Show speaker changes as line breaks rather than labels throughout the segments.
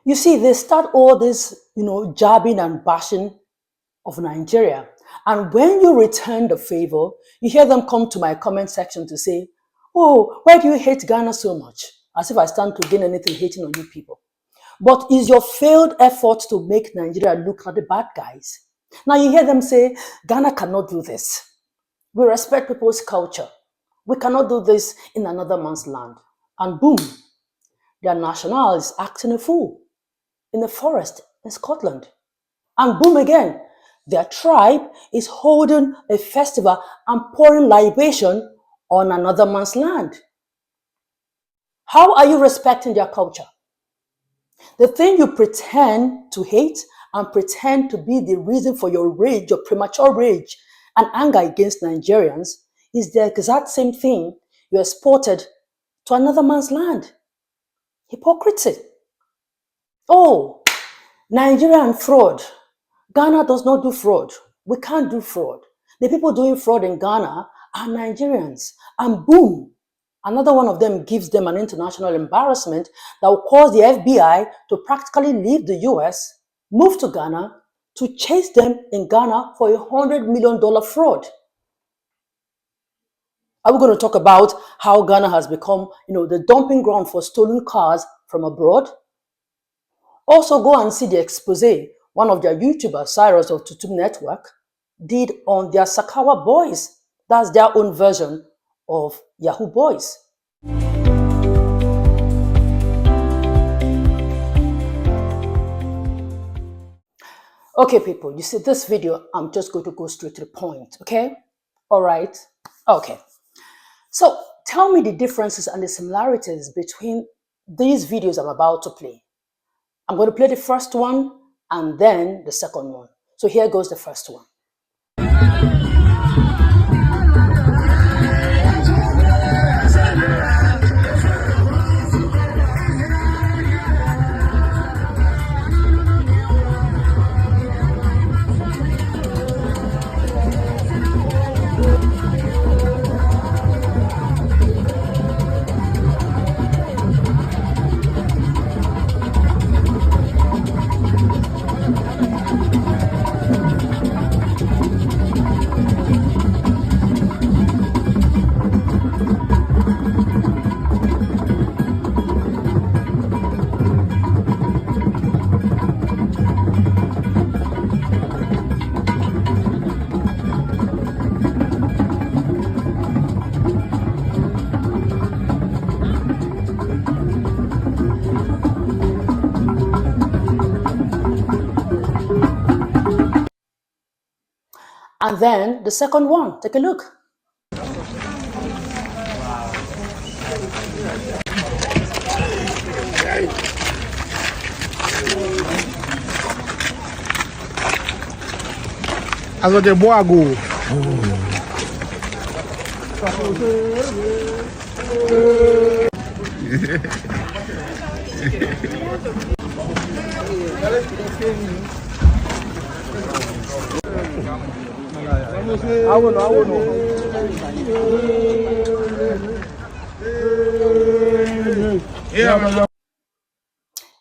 You see, they start all this, jabbing and bashing of Nigeria. And when you return the favor, you hear them come to my comment section to say, oh, why do you hate Ghana so much? As if I stand to gain anything hating on you people. But is your failed effort to make Nigeria look like the bad guys? Now you hear them say, Ghana cannot do this. We respect people's culture. We cannot do this in another man's land. And boom, their national is acting a fool in the forest in Scotland. And boom again, their tribe is holding a festival and pouring libation on another man's land. How are you respecting their culture? The thing you pretend to hate and pretend to be the reason for your rage, your premature rage and anger against Nigerians is the exact same thing you exported to another man's land. Hypocrisy. Oh, Nigerian fraud. Ghana does not do fraud. We can't do fraud. The people doing fraud in Ghana are Nigerians. And boom, another one of them gives them an international embarrassment that will cause the FBI to practically leave the US, move to Ghana, to chase them in Ghana for $100 million fraud. Are we going to talk about how Ghana has become, the dumping ground for stolen cars from abroad? Also go and see the expose one of their YouTubers, Cyrus of Tutum Network, did on their Sakawa boys. That's their own version of Yahoo boys. Okay, people, you see this video, I'm just going to go straight to the point, okay? All right, okay. So tell me the differences and the similarities between these videos I'm about to play. I'm going to play the first one and then the second one. So here goes the first one. And then the second one, take a look.
As the boy go. I will know.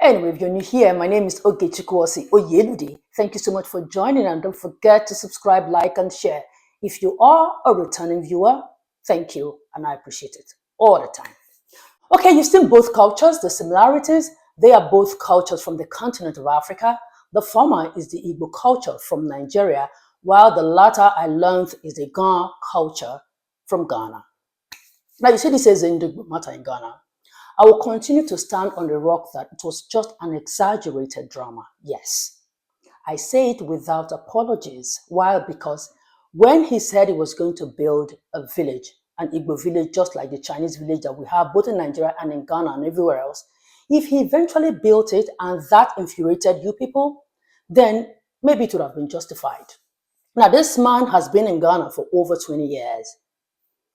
Anyway, if you're new here, my name is Osih-Oyelude. Thank you so much for joining, and don't forget to subscribe, like, and share. If you are a returning viewer, thank you, and I appreciate it all the time. Okay, you've seen both cultures, the similarities. They are both cultures from the continent of Africa. The former is the Igbo culture from Nigeria, while the latter I learned is the Ga culture from Ghana. Now, you see, this is in the matter in Ghana. I will continue to stand on the rock that it was just an exaggerated drama. Yes, I say it without apologies. Why? Because when he said he was going to build a village, an Igbo village, just like the Chinese village that we have both in Nigeria and in Ghana and everywhere else, if he eventually built it and that infuriated you people, then maybe it would have been justified. Now, this man has been in Ghana for over 20 years.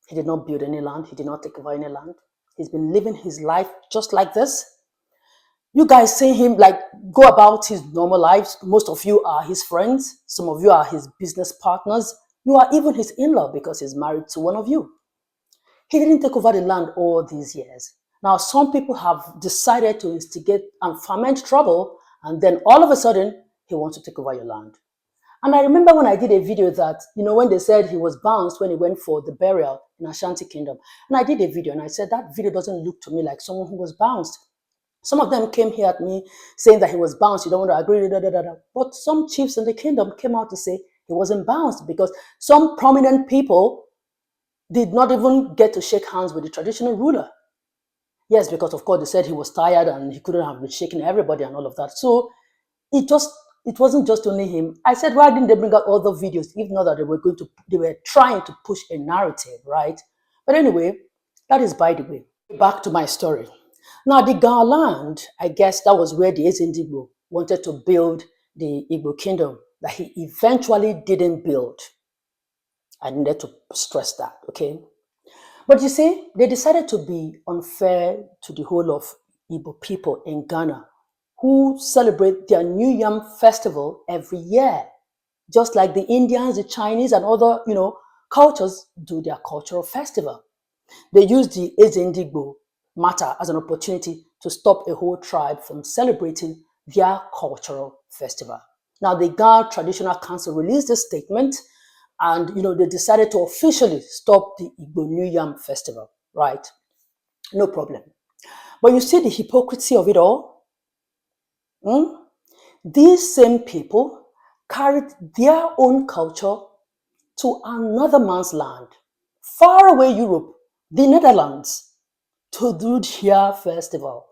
He did not build any land. He did not take over any land. He's been living his life just like this. You guys see him go about his normal lives. Most of you are his friends. Some of you are his business partners. You are even his in-law because he's married to one of you. He didn't take over the land all these years. Now, some people have decided to instigate and foment trouble, and then all of a sudden, he wants to take over your land. And I remember when I did a video that, when they said he was bounced when he went for the burial in Ashanti Kingdom. And I did a video and I said, that video doesn't look to me like someone who was bounced. Some of them came here at me saying that he was bounced. You don't want to agree, da, da, da, da. But some chiefs in the kingdom came out to say he wasn't bounced because some prominent people did not even get to shake hands with the traditional ruler. Yes, because of course they said he was tired and he couldn't have been shaking everybody and all of that. So it wasn't just only him. I said, why didn't they bring out other videos? If not that they were trying to push a narrative, right? But anyway, that is by the way. Back to my story. Now, the Ghana land, I guess that was where the Ezindigbo wanted to build the Igbo kingdom that he eventually didn't build. I needed to stress that, okay? But you see, they decided to be unfair to the whole of Igbo people in Ghana who celebrate their New Yam Festival every year, just like the Indians, the Chinese, and other, cultures do their cultural festival. They use the Ezindigbo matter as an opportunity to stop a whole tribe from celebrating their cultural festival. Now, the Ghana Traditional Council released a statement and, they decided to officially stop the Igbo New Yam Festival, right? No problem. But you see the hypocrisy of it all? These same people carried their own culture to another man's land, far away Europe, the Netherlands, to do their festival.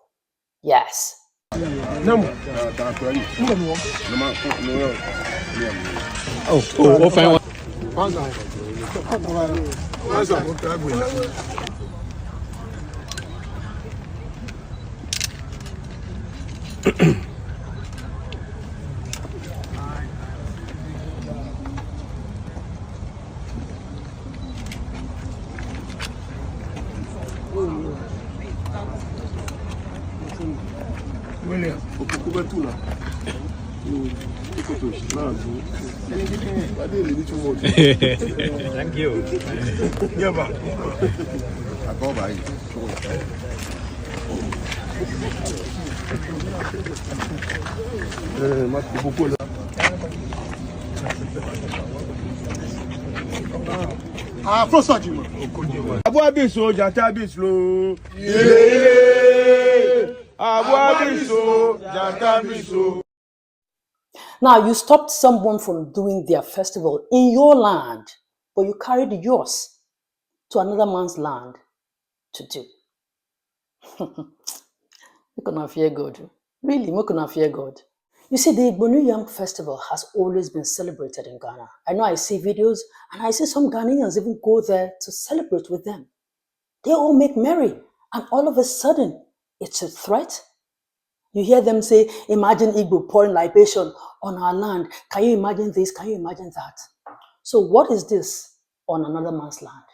Yes.
Thank you.
Now, you stopped someone from doing their festival in your land, but you carried yours to another man's land to do. You cannot fear God. Really, you cannot fear God. You see, the Igbo New Yam Festival has always been celebrated in Ghana. I know I see videos, and I see some Ghanaians even go there to celebrate with them. They all make merry, and all of a sudden, it's a threat. You hear them say, imagine Igbo pouring libation on our land. Can you imagine this? Can you imagine that? So what is this on another man's land?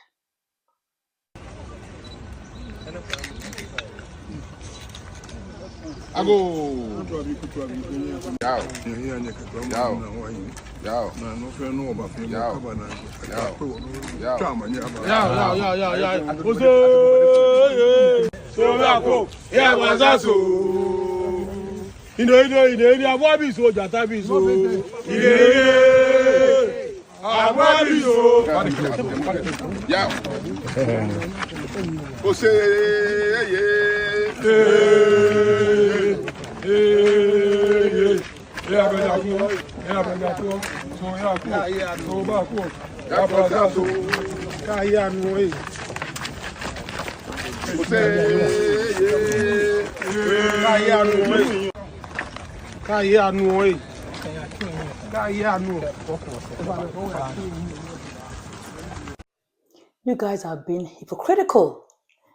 You guys are being hypocritical.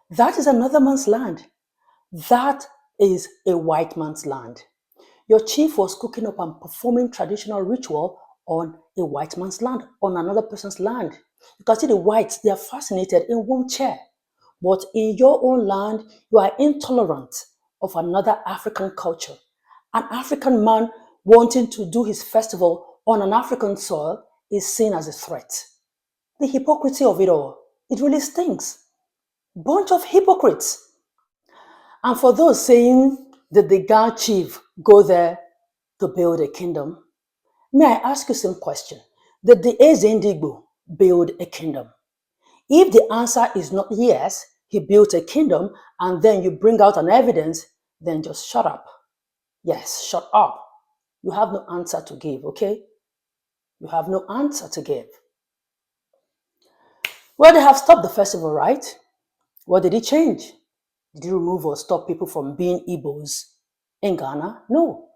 That is another man's land. That is a white man's land. Your chief was cooking up and performing traditional ritual on a white man's land, on another person's land. You can see the whites, they are fascinated in one chair. But in your own land, you are intolerant of another African culture. An African man wanting to do his festival on an African soil is seen as a threat. The hypocrisy of it all, it really stinks. Bunch of hypocrites. And for those saying that the Ga chief go there to build a kingdom, may I ask you some question? Did the Eze build a kingdom? If the answer is not yes, he built a kingdom, and then you bring out an evidence, then just shut up. Yes, shut up. You have no answer to give, okay? You have no answer to give. Well, they have stopped the festival, right? What did it change? Did it remove or stop people from being Igbos in Ghana? No.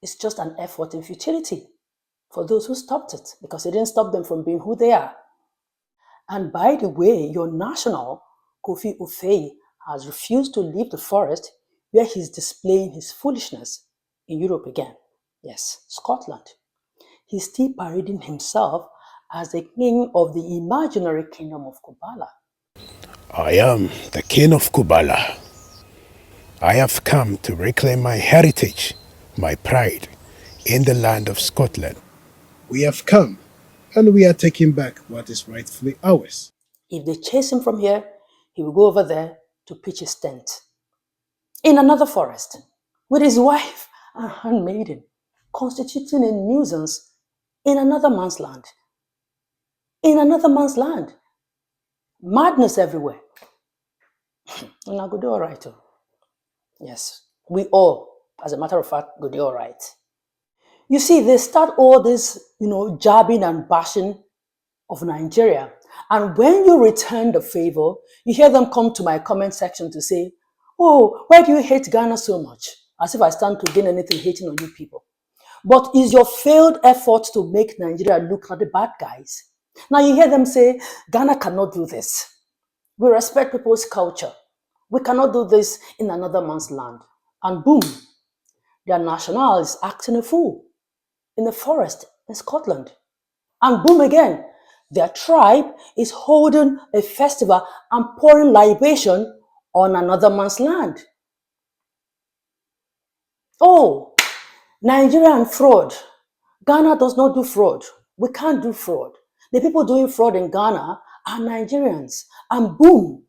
It's just an effort in futility for those who stopped it, because it didn't stop them from being who they are. And by the way, your national, Kofi Ufei, has refused to leave the forest where he's displaying his foolishness in Europe again. Yes, Scotland. He's still parading himself as the king of the imaginary kingdom of Kubala.
I am the king of Kubala. I have come to reclaim my heritage, my pride, in the land of Scotland. We have come, and we are taking back what is rightfully ours.
If they chase him from here, he will go over there to pitch his tent in another forest with his wife and handmaiden, constituting a nuisance in another man's land. In another man's land. Madness everywhere. And I go do all right too. Yes, we all, as a matter of fact, go do all right. You see, they start all this, jabbing and bashing of Nigeria. And when you return the favor, you hear them come to my comment section to say, oh, why do you hate Ghana so much? As if I stand to gain anything hating on you people. But is your failed effort to make Nigeria look like the bad guys? Now you hear them say, Ghana cannot do this. We respect people's culture. We cannot do this in another man's land. And boom, their national is acting a fool in the forest in Scotland. And boom again, their tribe is holding a festival and pouring libation on another man's land. Oh, Nigerian fraud. Ghana does not do fraud. We can't do fraud. The people doing fraud in Ghana are Nigerians. And boom,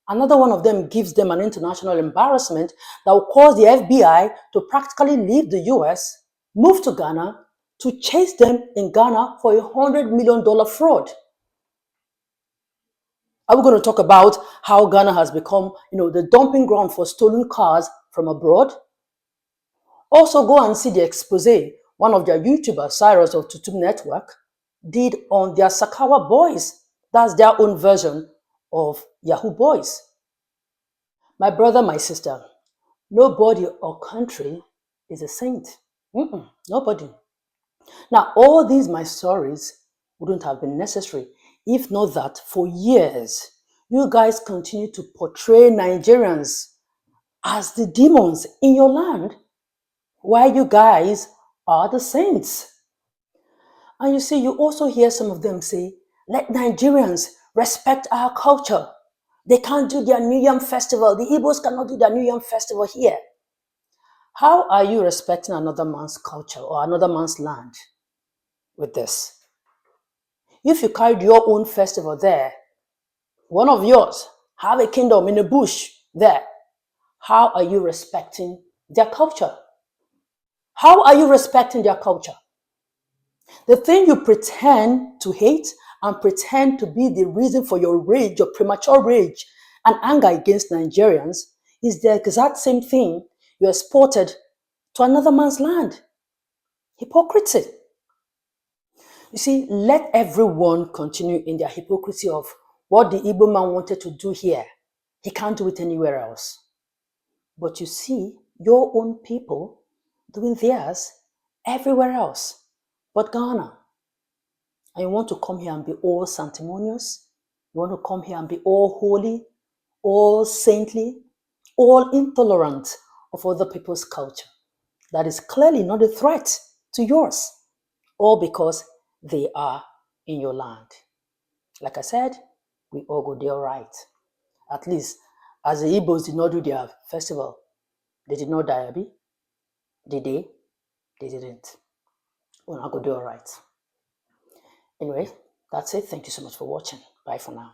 another one of them gives them an international embarrassment that will cause the FBI to practically leave the US, move to Ghana, to chase them in Ghana for $100 million fraud. Are we going to talk about how Ghana has become, the dumping ground for stolen cars from abroad? Also go and see the expose one of their YouTubers, Cyrus of Tutum Network, did on their Sakawa boys. That's their own version of Yahoo boys. My brother, my sister, nobody or country is a saint. Nobody. Now, all these my stories wouldn't have been necessary if not that for years, you guys continue to portray Nigerians as the demons in your land, while you guys are the saints. And you see, you also hear some of them say, let Nigerians respect our culture. They can't do their New Yam Festival. The Igbos cannot do their New Yam Festival here. How are you respecting another man's culture or another man's land with this? If you carried your own festival there, one of yours, have a kingdom in the bush there, how are you respecting their culture? How are you respecting their culture? The thing you pretend to hate and pretend to be the reason for your rage, your premature rage and anger against Nigerians is the exact same thing you exported to another man's land. Hypocrisy. You see, let everyone continue in their hypocrisy of what the Igbo man wanted to do here. He can't do it anywhere else. But you see your own people doing theirs everywhere else but Ghana. And you want to come here and be all sanctimonious? You want to come here and be all holy, all saintly, all intolerant of other people's culture? That is clearly not a threat to yours, all because they are in your land. Like I said, we all go there right. At least, as the Igbos did not do their festival, they did not die, Abi. Did they? They didn't. We'll not go do all right. Anyway, that's it. Thank you so much for watching. Bye for now.